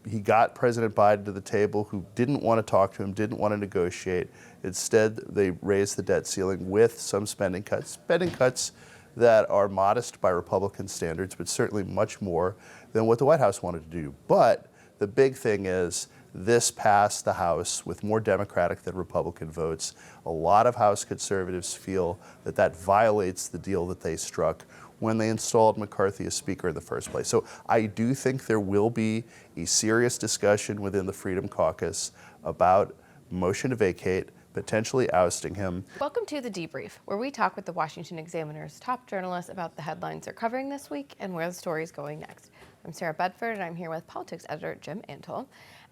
he got President Biden to the table, who didn't want to talk to him, didn't want to negotiate. Instead, they raised the debt ceiling with some spending cuts that are modest by Republican standards, but certainly much more than what the White House wanted to do. But the big thing is, this passed the House with more Democratic than Republican votes. A lot of House conservatives feel that that violates the deal that they struck when they installed McCarthy as Speaker in the first place. So I do think there will be a serious discussion within the Freedom Caucus about motion to vacate, potentially ousting him. Welcome to The Debrief, where we talk with the Washington Examiner's top journalists about the headlines they're covering this week and where the story is going next. I'm Sarah Bedford, and I'm here with politics editor Jim Antle.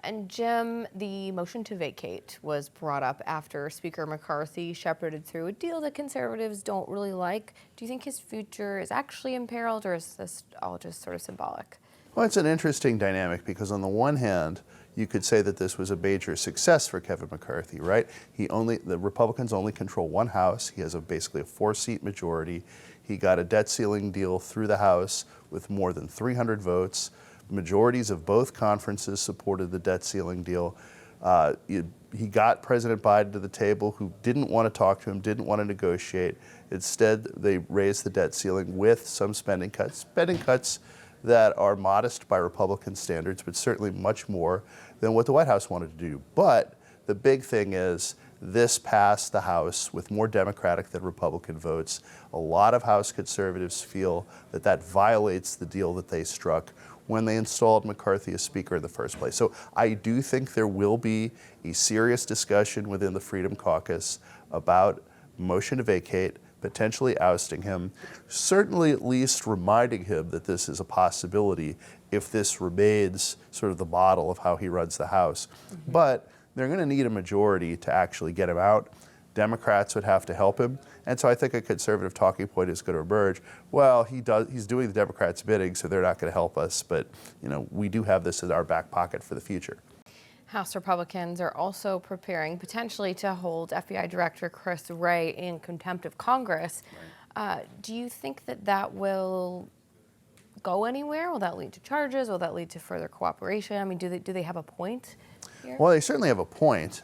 And Jim, the motion to vacate was brought up after Speaker McCarthy shepherded through a deal that conservatives don't really like. Do you think his future is actually imperiled, or is this all just sort of symbolic? Well, it's an interesting dynamic because on the one hand, you could say that this was a major success for Kevin McCarthy, right? The Republicans only control one House. He has basically a 4-seat majority. He got a debt ceiling deal through the House with more than 300 votes. Majorities of both conferences supported the debt ceiling deal. He got President Biden to the table, who didn't want to talk to him, didn't want to negotiate. Instead, they raised the debt ceiling with some spending cuts that are modest by Republican standards, but certainly much more than what the White House wanted to do. But the big thing is, this passed the House with more Democratic than Republican votes. A lot of House conservatives feel that that violates the deal that they struck when they installed McCarthy as Speaker in the first place. So I do think there will be a serious discussion within the Freedom Caucus about motion to vacate, potentially ousting him, certainly at least reminding him that this is a possibility if this remains sort of the model of how he runs the House. Mm-hmm. But they're going to need a majority to actually get him out. Democrats would have to help him. And so I think a conservative talking point is going to emerge. Well, he's doing the Democrats' bidding, so they're not going to help us. But, we do have this in our back pocket for the future. House Republicans are also preparing potentially to hold FBI Director Chris Wray in contempt of Congress. Right. Do you think that will go anywhere? Will that lead to charges? Will that lead to further cooperation? I mean, do they have a point here? Well, they certainly have a point.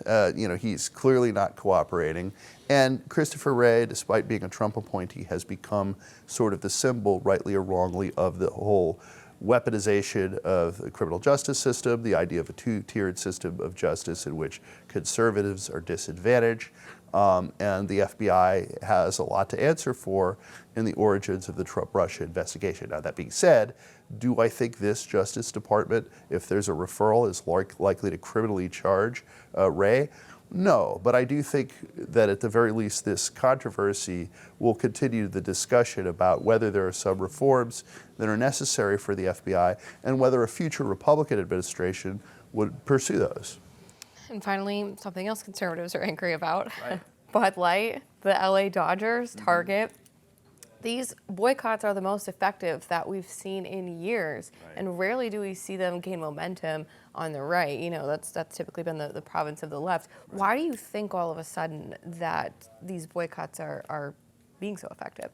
He's clearly not cooperating. And Christopher Wray, despite being a Trump appointee, has become sort of the symbol, rightly or wrongly, of the whole weaponization of the criminal justice system, the idea of a two-tiered system of justice in which conservatives are disadvantaged. And the FBI has a lot to answer for in the origins of the Trump-Russia investigation. Now, that being said, do I think this Justice Department, if there's a referral, is likely to criminally charge Wray? No, but I do think that at the very least this controversy will continue the discussion about whether there are some reforms that are necessary for the FBI and whether a future Republican administration would pursue those. And finally, something else conservatives are angry about. Right. Bud Light, the LA Dodgers, Target. These boycotts are the most effective that we've seen in years, right. And rarely do we see them gain momentum on the right. That's typically been the province of the left. Right. Why do you think all of a sudden that these boycotts are being so effective?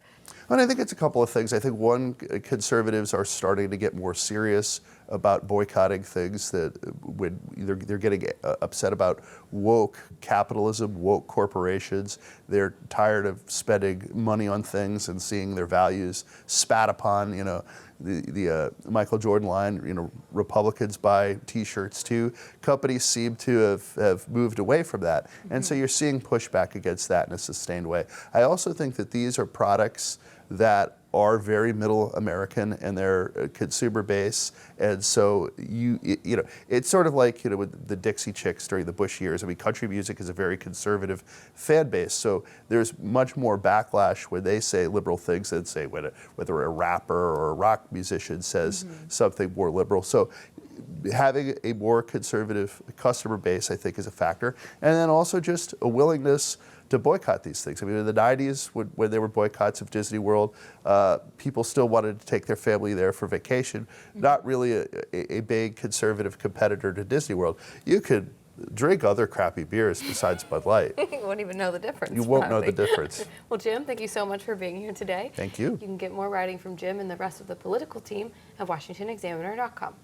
And I think it's a couple of things. I think one, conservatives are starting to get more serious about boycotting things that when they're getting upset about woke capitalism, woke corporations. They're tired of spending money on things and seeing their values spat upon. The Michael Jordan line, Republicans buy T-shirts too. Companies seem to have moved away from that. Mm-hmm. And so you're seeing pushback against that in a sustained way. I also think that these are products that are very middle American and their consumer base. And so it's sort of like, with the Dixie Chicks during the Bush years. I mean, country music is a very conservative fan base. So there's much more backlash when they say liberal things than say whether a rapper or a rock musician says mm-hmm. something more liberal. So having a more conservative customer base, I think, is a factor. And then also just a willingness to boycott these things. I mean, in the 90s, when there were boycotts of Disney World, people still wanted to take their family there for vacation. Mm-hmm. Not really a big conservative competitor to Disney World. You could drink other crappy beers besides Bud Light. You won't even know the difference. You won't know the difference. Well, Jim, thank you so much for being here today. Thank you. You can get more writing from Jim and the rest of the political team at washingtonexaminer.com.